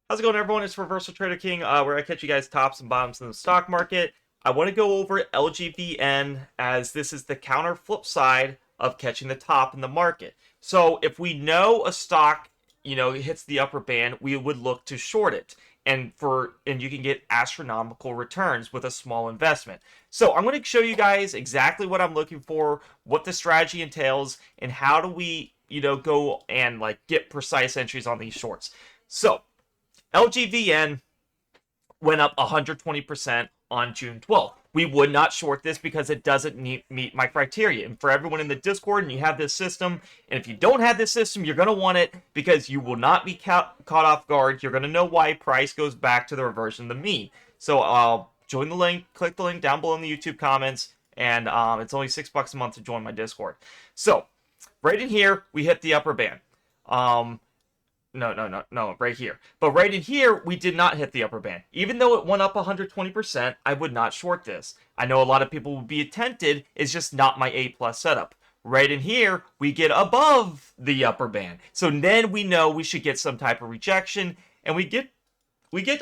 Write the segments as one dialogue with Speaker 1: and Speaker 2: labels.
Speaker 1: How's it going, everyone? It's Reversal Trader King, where I catch you guys tops and bottoms in the stock market. I want to go over LGVN as this is the counter flip side of catching the top in the market. So if we know a stock, hits the upper band, we would look to short it, and you can get astronomical returns with a small investment. So I'm going to show you guys exactly what I'm looking for, what the strategy entails, and how do we, go and get precise entries on these shorts. So LGVN went up 120% on June 12th. We would not short this because it doesn't meet my criteria. And for everyone in the Discord, and you have this system, and if you don't have this system, you're going to want it because you will not be caught off guard. You're going to know why price goes back to the reversion of the mean. So join the link, click the link down below in the YouTube comments, and it's only $6 a month to join my Discord. So right in here, we hit the upper band. No, right here. But right in here, we did not hit the upper band. Even though it went up 120%, I would not short this. I know a lot of people would be tempted. It's just not my A+ setup. Right in here, we get above the upper band. So then we know we should get some type of rejection, and we get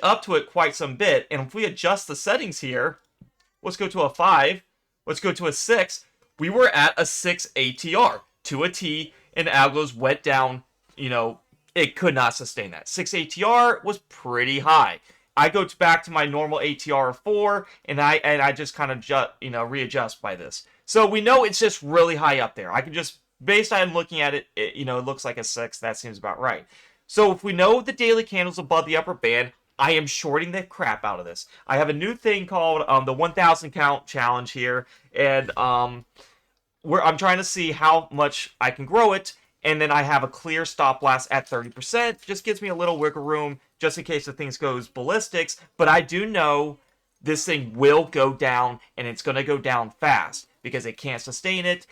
Speaker 1: up to it quite some bit. And if we adjust the settings here, let's go to a 5, let's go to a 6. We were at a 6 ATR to a T, and algos went down, it could not sustain that. 6 ATR was pretty high. I go back to my normal ATR of 4, and I just kind of readjust by this. So we know it's just really high up there. I can just, based on looking at it, it looks like a 6. That seems about right. So if we know the daily candles above the upper band, I am shorting the crap out of this. I have a new thing called the 1,000 count challenge here, and where I'm trying to see how much I can grow it. And then I have a clear stop loss at 30%. Just gives me a little wiggle room just in case the thing goes ballistics. But I do know this thing will go down, and it's going to go down fast because it can't sustain it.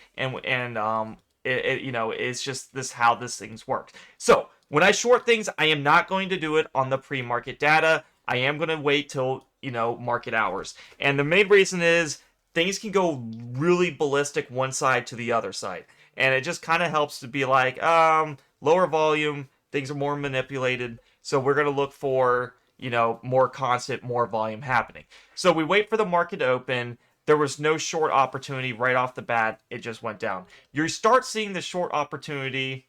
Speaker 1: It's just this how this thing's worked. So when I short things, I am not going to do it on the pre-market data. I am going to wait till market hours. And the main reason is things can go really ballistic one side to the other side. And it just kind of helps to be like, lower volume, things are more manipulated. So we're going to look for, more constant, more volume happening. So we wait for the market to open. There was no short opportunity right off the bat. It just went down. You start seeing the short opportunity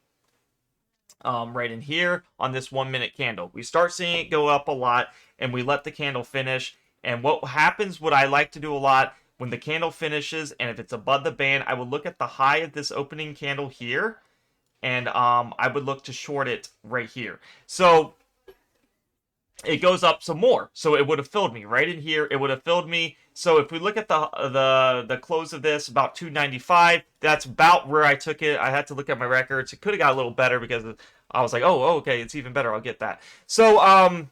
Speaker 1: right in here on this 1 minute candle. We start seeing it go up a lot, and we let the candle finish. And what happens, what I like to do a lot, when the candle finishes, and if it's above the band, I would look at the high of this opening candle here, and I would look to short it right here. So it goes up some more. So it would have filled me right in here. It would have filled me. So if we look at the close of this, about 295, that's about where I took it. I had to look at my records. It could have got a little better because I was like, oh, okay, it's even better. I'll get that. So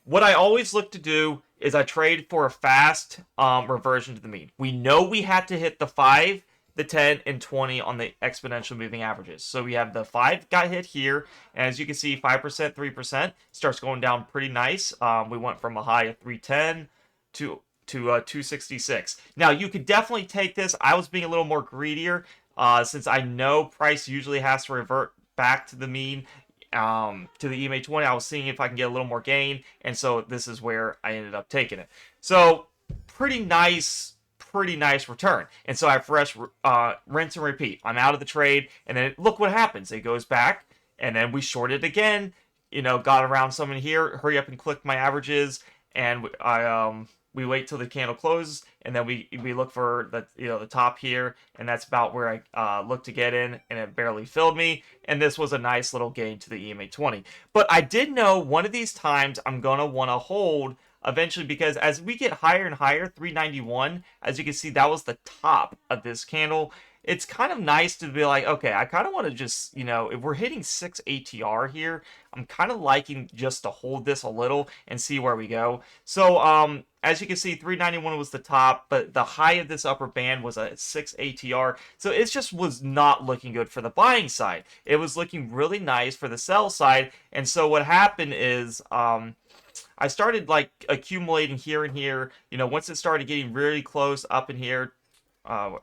Speaker 1: what I always look to do is I trade for a fast reversion to the mean. We know we had to hit the 5, the 10, and 20 on the exponential moving averages. So we have the 5 got hit here, and as you can see, 5%, 3% starts going down pretty nice. We went from a high of 310 to 266. Now you could definitely take this. I was being a little more greedier since I know price usually has to revert back to the mean. To the EMA 20, I was seeing if I can get a little more gain, and so this is where I ended up taking it. So pretty nice return. And so I rinse and repeat. I'm out of the trade, and then look what happens. It goes back, and then we short it again. Got around some in here. Hurry up and click my averages, and we wait till the candle closes, and then we look for the top here, and that's about where I look to get in, and it barely filled me, and this was a nice little gain to the EMA 20. But I did know one of these times I'm gonna want to hold eventually, because as we get higher and higher, 391, as you can see, that was the top of this candle. It's kind of nice to be like, okay, I kind of want to just, if we're hitting 6 ATR here, I'm kind of liking just to hold this a little and see where we go. So, as you can see, 391 was the top, but the high of this upper band was a 6 ATR. So it just was not looking good for the buying side. It was looking really nice for the sell side. And so what happened is, I started accumulating here and here. Once it started getting really close up in here,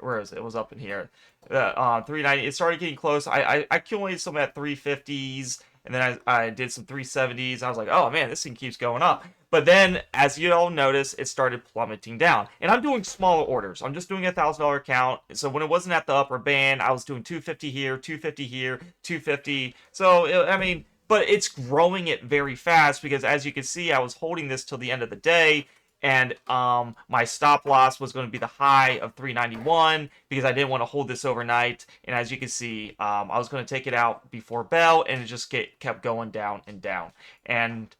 Speaker 1: where is it? It was up in here. 390. It started getting close. I accumulated some at 350s, and then I did some 370s. I was like, oh man, this thing keeps going up. But then, as you all notice, it started plummeting down. And I'm doing smaller orders. I'm just doing $1,000 account. So when it wasn't at the upper band, I was doing 250 here, 250 here, 250. So, I mean, but it's growing it very fast because as you can see, I was holding this till the end of the day. And my stop loss was going to be the high of 391 because I didn't want to hold this overnight. And as you can see, I was going to take it out before bell, and it just kept going down and down. And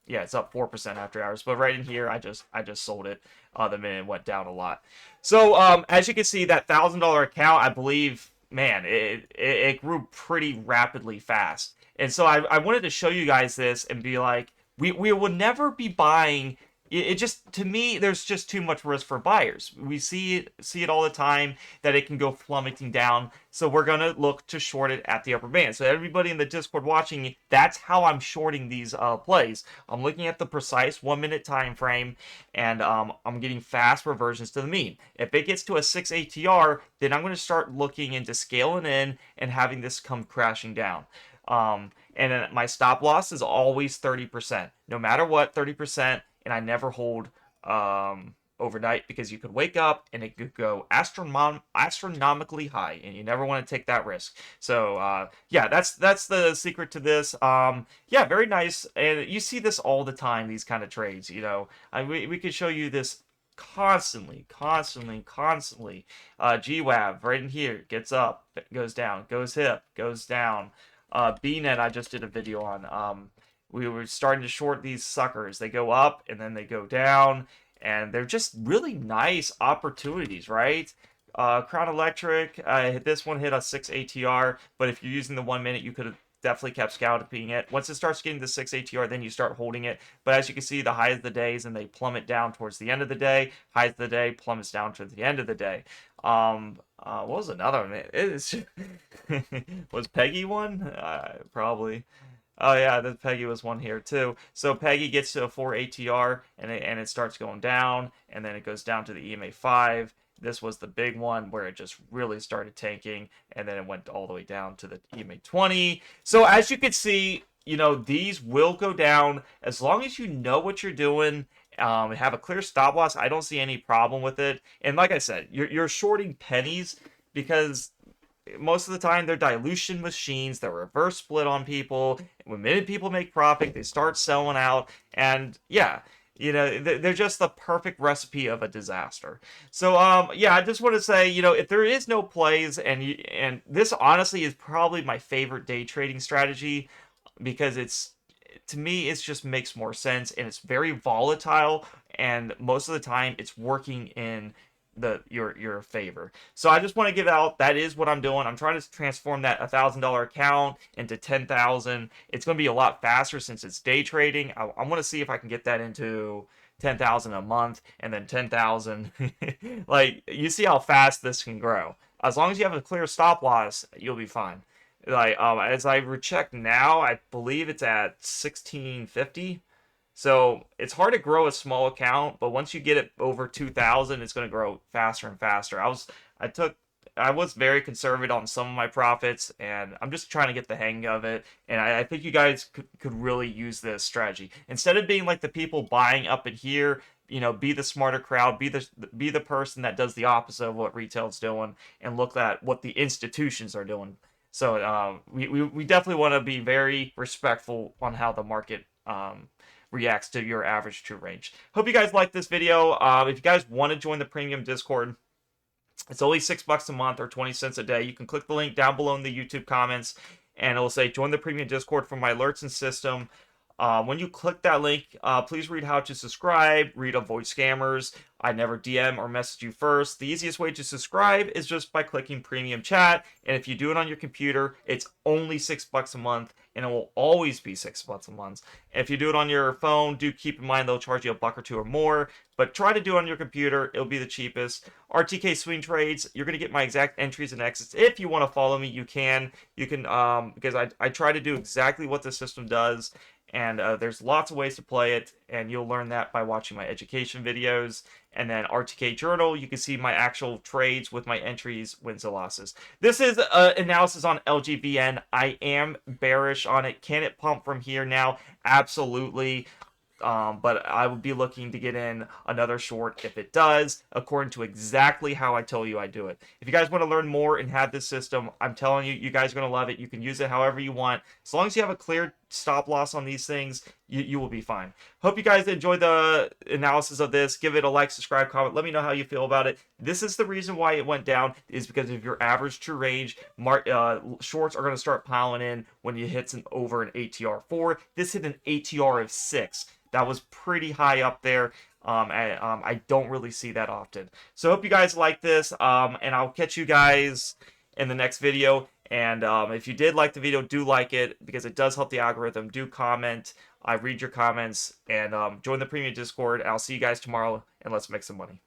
Speaker 1: yeah, it's up 4% after hours. But right in here, I just sold it the minute it went down a lot. So as you can see, that $1,000 account, I believe, man, it grew pretty rapidly fast. And so I wanted to show you guys this and be like, we would never be buying. It just, to me, there's just too much risk for buyers. We see it all the time that it can go plummeting down. So we're gonna look to short it at the upper band. So everybody in the Discord watching, that's how I'm shorting these plays. I'm looking at the precise 1 minute time frame, and I'm getting fast reversions to the mean. If it gets to a 6 ATR, then I'm gonna start looking into scaling in and having this come crashing down. And then my stop loss is always 30%, no matter what, 30%. And I never hold overnight because you could wake up and it could go astronomically high, and you never want to take that risk. So yeah, that's the secret to this. Yeah, very nice, and you see this all the time. These kind of trades, you know, we could show you this constantly. GWAV right in here gets up, goes down, goes hip, goes down. BNet I just did a video on. We were starting to short these suckers. They go up and then they go down, and they're just really nice opportunities, right? Crown Electric, this one hit a 6 ATR, but if you're using the 1 minute, you could have definitely kept scalping it. Once it starts getting the 6 ATR, then you start holding it. But as you can see, the highs of the days, and they plummet down towards the end of the day. Highs of the day plummets down to the end of the day. What was another one? It's was Peggy one? Probably. Oh yeah, the Peggy was one here too. So Peggy gets to a 4 ATR, and it starts going down, and then it goes down to the EMA 5. This was the big one where it just really started tanking, and then it went all the way down to the EMA 20. So as you can see, you know, these will go down as long as you know what you're doing. Have a clear stop loss. I don't see any problem with it. And like I said, you're shorting pennies because most of the time they're dilution machines that reverse split on people. When many people make profit, they start selling out, and yeah, you know, they're just the perfect recipe of a disaster. So yeah, I just want to say, you know, if there is no plays, and this honestly is probably my favorite day trading strategy because it's, to me, it just makes more sense, and it's very volatile, and most of the time it's working in your favor. So I just want to give out, that is what I'm doing. I'm trying to transform that $1,000 account into 10,000. It's going to be a lot faster since it's day trading. I want to see if I can get that into 10,000 a month, and then 10,000. Like, you see how fast this can grow. As long as you have a clear stop loss, you'll be fine. Like, as I recheck now, I believe it's at 1650. So it's hard to grow a small account, but once you get it over 2,000, it's going to grow faster and faster. I was very conservative on some of my profits, and I'm just trying to get the hang of it. And I think you guys could really use this strategy instead of being like the people buying up in here. You know, be the smarter crowd, be the person that does the opposite of what retail's doing, and look at what the institutions are doing. So we definitely want to be very respectful on how the market reacts to your average true range. Hope you guys like this video. If you guys want to join the premium Discord, it's only $6 a month or 20 cents a day. You can click the link down below in the YouTube comments, and it'll say join the premium Discord for my alerts and system. When you click that link, please read how to subscribe, read avoid scammers. I never DM or message you first. The easiest way to subscribe is just by clicking premium chat. And if you do it on your computer, it's only $6 a month, and it will always be $6 a month. And if you do it on your phone, do keep in mind they'll charge you a buck or two or more, but try to do it on your computer. It'll be the cheapest. RTK swing trades, you're going to get my exact entries and exits. If you want to follow me, you can, because I try to do exactly what the system does. and there's lots of ways to play it, and you'll learn that by watching my education videos. And then RTK Journal, you can see my actual trades with my entries, wins and losses. This is analysis on LGVN. I am bearish on it. Can it pump from here now? Absolutely. But I would be looking to get in another short if it does, according to exactly how I tell you I do it. If you guys want to learn more and have this system, I'm telling you, you guys are going to love it. You can use it however you want. As long as you have a clear stop loss on these things, you will be fine. Hope you guys enjoy the analysis of this. Give it a like, subscribe, comment. Let me know how you feel about it. This is the reason why it went down, is because of your average true range. Shorts are going to start piling in when you hit over an ATR 4. This hit an ATR of 6. That was pretty high up there. I don't really see that often. So I hope you guys like this, and I'll catch you guys in the next video. And if you did like the video, do like it, because it does help the algorithm. Do comment. I read your comments, and join the premium Discord. I'll see you guys tomorrow, and let's make some money.